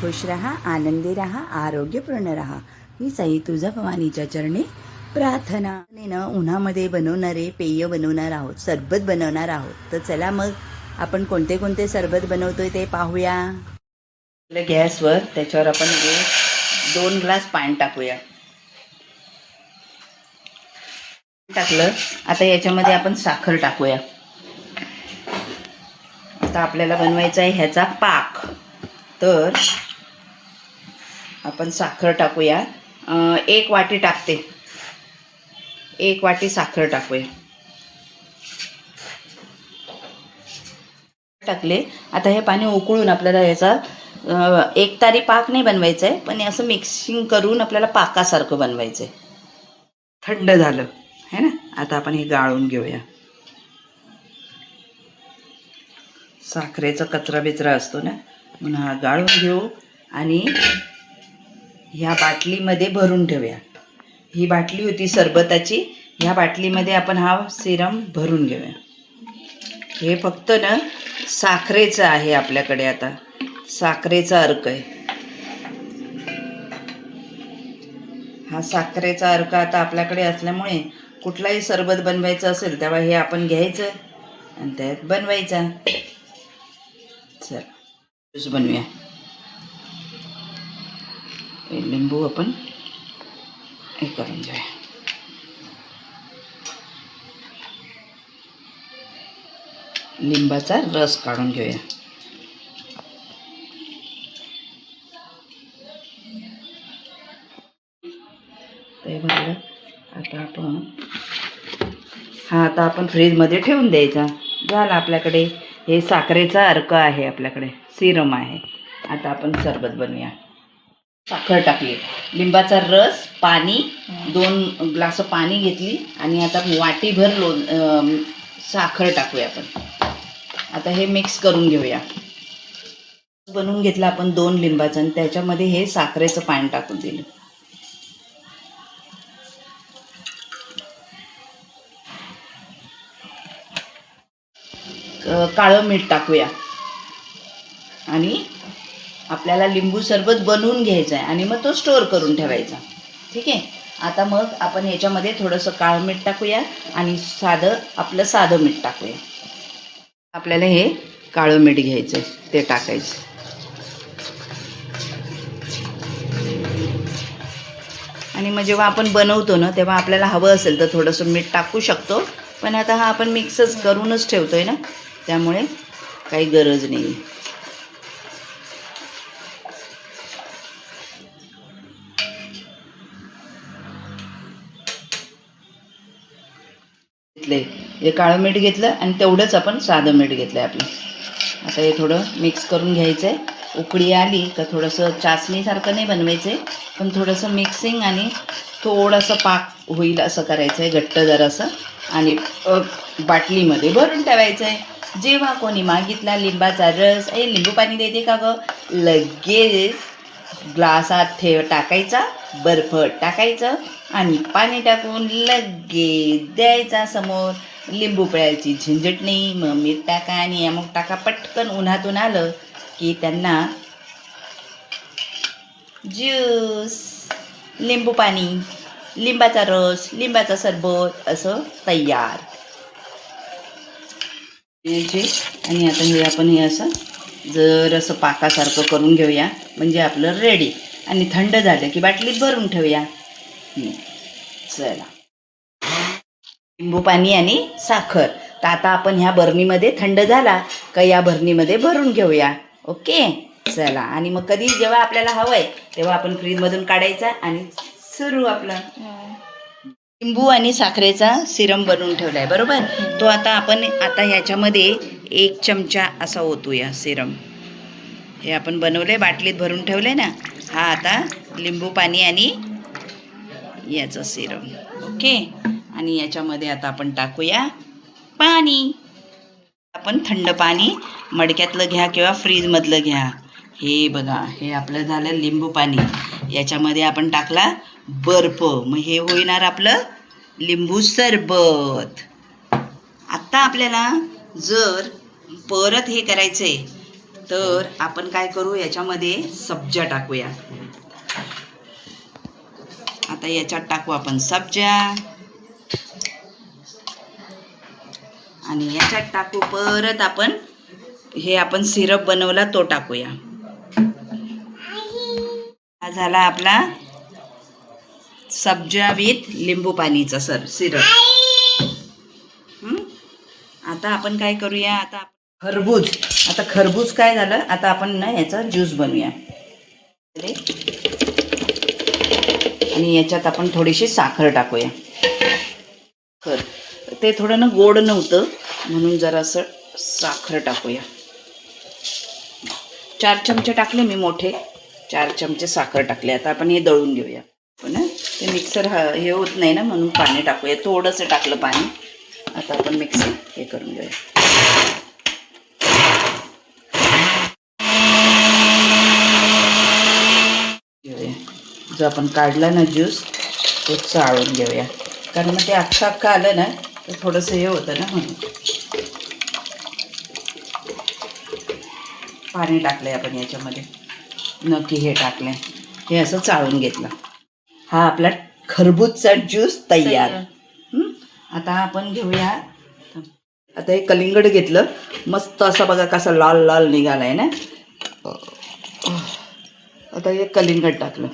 खुश रहा, आनंदी रहा, आरोग्यपूर्ण रहा ही साई तुझा भवानीच्या चरणी प्रार्थना. उन्हामध्ये बनवणारे पेय बनवणार आहोत, सरबत बनवणार आहोत. तर चला मग आपण कोणते कोणते सरबत बनवतोय ते पाहूया. गॅसवर त्याच्यावर आपण 2 ग्लास पाणी टाकूया. टाकलं. आता याच्यामध्ये आपण साखर टाकूया. आता आपल्याला बनवायचा आहे ह्याचा पाक. तर आपण साखर टाकूया. 1 वाटी टाकते. 1 वाटी साखर टाकूया. टाकले. आता हे पाणी उकळून आपल्याला याचा एकतारी पाक नाही बनवायचं आहे, पण असं मिक्सिंग करून आपल्याला पाकासारखं बनवायचं आहे. थंड झालं है ना. आता आपण हे गाळून घेऊया. साखरेचा कचरा बिचरा असतो ना, म्हणून हा गाळून घेऊ आणि ह्या बाटलीमध्ये भरून ठेवूया. ही बाटली होती सरबताची. ह्या बाटलीमध्ये आपण हा सिरम भरून घेऊया. हे फक्त ना साखरेचं आहे आपल्याकडे. आता साखरेचा अर्क आहे हा. साखरेचा अर्क आता आपल्याकडे असल्यामुळे कुठलाही सरबत बनवायचं असेल तेव्हा हे आपण घ्यायचं आणि त्यात बनवायचा. चला ज्यूस बनवूया. लिंबू आपण हे करून घेऊया. लिंबाचा रस काढून घेऊया. ते बघा. आता आपण फ्रीजमध्ये ठेवून द्यायचा. झालं आपल्याकडे हे साखरेचा अर्क आहे, आपल्याकडे सिरम आहे. आता आपण सरबत बनवूया. साखर टाकली, लिंबाचा रस, पाणी, 2 ग्लास पाणी घेतली आणि आता वाटीभर साखर टाकूया आपण. आता हे मिक्स करून घेऊया. बनवून घेतलं आपण 2 लिंबाचं आणि त्याच्यामध्ये हे साखरेचं पाणी टाकून दिलं. काळं मीठ टाकूया आणि आपल्याला लिंबू सरबत बनवून घ्यायचं आहे आणि मग तो स्टोअर करून ठेवायचा. ठीक आहे. आता मग आपण याच्यामध्ये थोडंसं काळं मीठ टाकूया आणि आपलं साधं मीठ टाकूया. आपल्याला हे काळं मीठ घ्यायचं आहे, ते टाकायचं. आणि मग जेव्हा आपण बनवतो ना तेव्हा आपल्याला हवं असेल तर थोडंसं मीठ टाकू शकतो, पण आता हा आपण मिक्सच करूनच ठेवतोय ना, त्यामुळे काही गरज नाही. हे काळं मीठ घेतलं आणि तेवढंच आपण साधं मीठ घेतलं आहे आपलं. आता हे थोडं मिक्स करून घ्यायचं आहे. उकळी आली का थोडंसं चासणीसारखं नाही बनवायचं आहे, पण थोडंसं मिक्सिंग आणि थोडंसं पाक होईल असं करायचं आहे, घट्ट जरासं. आणि बाटलीमध्ये भरून ठेवायचं आहे. जेव्हा कोणी मागितला लिंबाचा रस, लिंबू पाणी देते का गं, लगेच ग्लासात टाकायचा, बर्फ टाकायचं आणि पाणी टाकून लगेच द्यायचा समोर. लिंबू पिळायची झंझट नाही. मग मीठ टाका आणि अमुक टाका. पटकन उन्हातून आलं की त्यांना ज्यूस, लिंबू पाणी, लिंबाचा रस, लिंबाचा सरबत असं तयार. आणि आता हे आपण हे असं जरासं पाकासारखं करून घेऊया, म्हणजे आपलं रेडी. आणि थंड झालं की बाटलीत भरून ठेवूया. चला, लिंबू पाणी आणि साखर. तर आता आपण ह्या बरणीमध्ये थंड झाला का या बरणीमध्ये भरून घेऊया. ओके. चला, आणि मग कधी जेव्हा आपल्याला हवं आहे तेव्हा आपण फ्रीजमधून काढायचा आणि सुरू आपला लिंबू आणि साखरेचा सिरम बनवून ठेवला आहे, बरोबर. तो आता ह्याच्यामध्ये 1 चमचा असा ओतूया सिरम. हे आपण बनवले, बाटलीत भरून ठेवले ना. हा आता लिंबू पाणी आणि याचं सिरम. ओके. आणि याच्यामध्ये आता आपण टाकूया पाणी. आपण थंड पाणी मडक्यातलं घ्या किंवा फ्रीजमधलं घ्या. हे बघा, हे आपलं झालं लिंबू पाणी. याच्यामध्ये आपण टाकला बर्फ. मग हे होईणार आपलं लिंबू सरबत. आता आपल्याला जर परत हे करायचं आहे तर आपण काय करू, याच्यामध्ये सब्जा टाकूया. आता याच्यात टाकू आपण सब्जा आणि याच्यात टाकू परत आपण हे आपण सिरप बनवला तो टाकूया. हा झाला आपला सब्जा विथ लिंबू पाणीचा सिरप. आता आपण काय करूया, आता खरबूज काय झालं, आता आपण ना याचा ज्यूस बनवूया. आणि याच्यात आपण थोडीशी साखर टाकूया. ते थोडं ना गोड नव्हतं म्हणून जरासं साखर टाकूया. 4 चमचे टाकले मी, मोठे 4 चमचे साखर टाकले. आता आपण हे दळून घेऊया. पण ते मिक्सर हे होत नाही ना म्हणून पाणी टाकूया. थोडंसं टाकलं पाणी. आता आपण मिक्सर हे करून घेऊया. जो आपण काढला ना ज्यूस तो चाळून घेऊया, कारण मग ते अख्खं आलं ना तर थोडंसं हे होतं ना म्हणून. पाणी टाकलंय आपण याच्यामध्ये, नक्की हे टाकलंय, हे असं चाळून घेतलं. हा आपला खरबूजचा ज्यूस तयार. आता आपण घेऊया, आता हे कलिंगड घेतलं, मस्त असं बघा कसा लाल लाल निघालाय ना. आता हे कलिंगड टाकलं.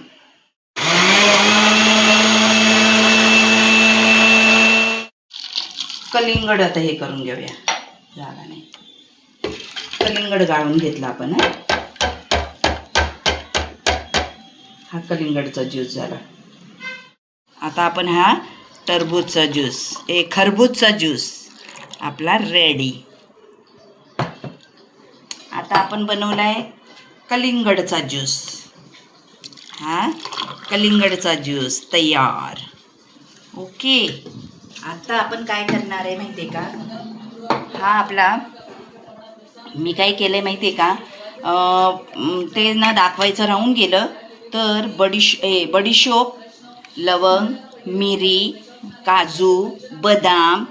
कलिंगड आता हे करून घेऊया, जागा नाही. कलिंगड गाळून घेतला आपण. हा कलिंगडचा ज्यूस झाला. आता आपण हा खरबूजचा ज्यूस आपला रेडी. आता आपण बनवलाय कलिंगडचा ज्यूस. हा कलिंगडचा ज्यूस तयार. ओके. आता आपण काय करणार आहे माहिती आहे का, हा आपला मी काय केलं आहे माहिती आहे का, ते ना दाखवायचं राहून गेलं. तर बडीशोप, लवंग, मिरी, काजू, बदाम.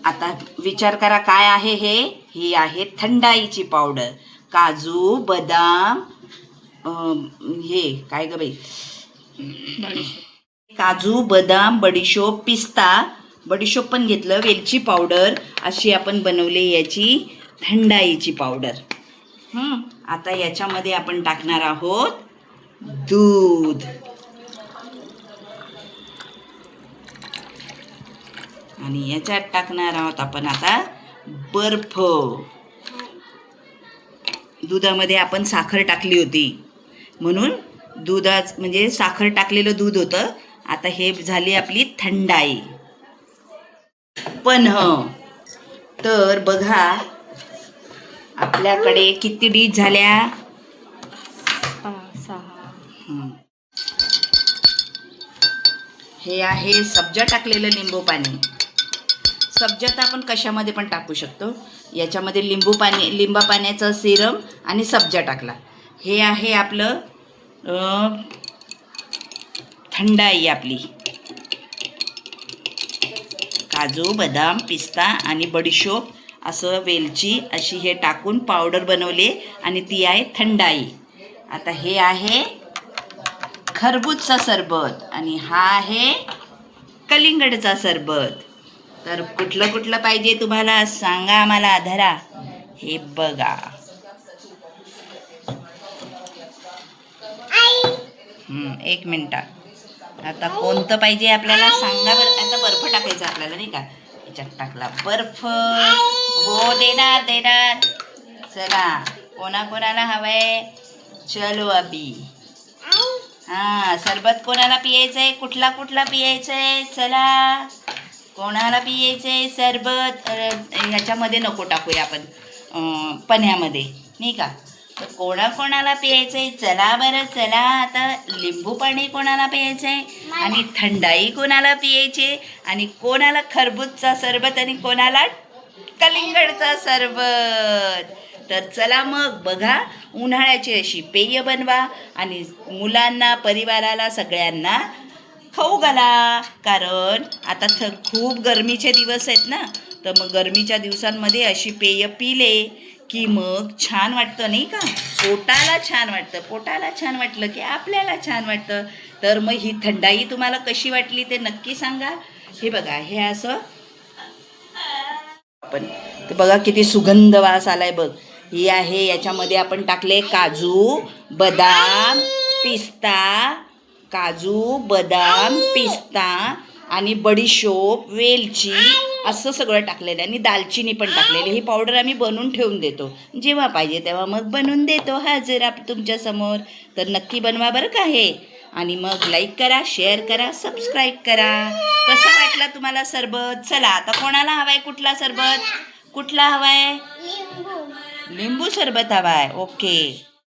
आता विचार करा काय आहे हे. ही आहे थंडाईची पावडर. काजू, बदाम, हे काय ग बाई, काजू, बदाम, बडीशोप, पिस्ता, बडीशोप पण घेतलं, वेलची पावडर, अशी आपण बनवली याची थंडाईची पावडर. आता याच्यामध्ये आपण टाकणार आहोत दूध. आणि याच्यात टाकणार आहोत आपण आता बर्फ. दुधामध्ये आपण साखर टाकली होती म्हणून म्हणजे साखर टाकलेलं दूध होतं. आता हे झाली आपली थंडाई. पण तर बघा आपल्याकडे किती डिश झाल्या, 6. हे आहे सब्जा टाकलेलं लिंबू पाणी. सब्जा तर आपण कशामध्ये पण टाकू शकतो. याच्यामध्ये लिंबा पाण्याचा सिरम आणि सब्जा टाकला. हे आहे आपलं थंडाई आपली. काजू, बदाम, पिस्ता आणि बडीशोप, असं वेलची अशी हे टाकून पावडर बनवली आणि ती आहे थंडाई. आता हे आहे खरबूजचा सरबत आणि हा आहे कलिंगडचा सरबत. तर कुठलं पाहिजे तुम्हाला सांगा आम्हाला. धरा हे बघा. एक मिनिट. आता कोणतं पाहिजे आपल्याला सांगा बरं. आता बर्फ टाकायचा आपल्याला नाही का. याच्यात टाकला बर्फ. हो देणार. चला कोणाला हवंय. चलो अभी. सरबत कोणाला पियायचंय, कुठला पियायचंय, चला कोणाला पियायचंय सरबत. ह्याच्यामध्ये नको टाकूया आपण, पन्ह्यामध्ये नाही का. तर कोणाला प्यायचंय, चला बरं चला. आता लिंबू पाणी कोणाला प्यायचंय आणि थंडाई कोणाला प्यायची, आणि कोणाला खरबूजचा सरबत आणि कोणाला कलिंगडचा सरबत. तर चला मग बघा, उन्हाळ्याची अशी पेय बनवा आणि मुलांना, परिवाराला, सगळ्यांना खाऊ घाला. कारण आता खूप गरमीचे दिवस आहेत ना. तर मग गरमीच्या दिवसांमध्ये अशी पेय पिले की मग छान वाटतं नाही का, पोटाला छान वाटतं, पोटाला छान वाटलं की आपल्याला छान वाटतं. तर मग ही थंडाई तुम्हाला कशी वाटली ते नक्की सांगा. हे बघा, हे असं आपण ते बघा किती सुगंध वास आलाय बघ. ही आहे, याच्यामध्ये आपण टाकले काजू, बदाम, पिस्ता, काजू, बदाम, पिस्ता आणि बडीशोप, वेलची असं सगळं टाकलेलं आहे आणि दालचिनी पण टाकलेली. ही पावडर आम्ही बनवून ठेवून देतो, जेव्हा पाहिजे तेव्हा मग बनवून देतो हाजर तुमच्यासमोर. तर नक्की बनवा बरं का हे. आणि मग लाईक करा, शेअर करा, सबस्क्राईब करा. कसा वाटला तुम्हाला सरबत? चला आता कोणाला हवाय कुठला सरबत? कुठला हवाय? लिंबू सरबत हवाय. ओके.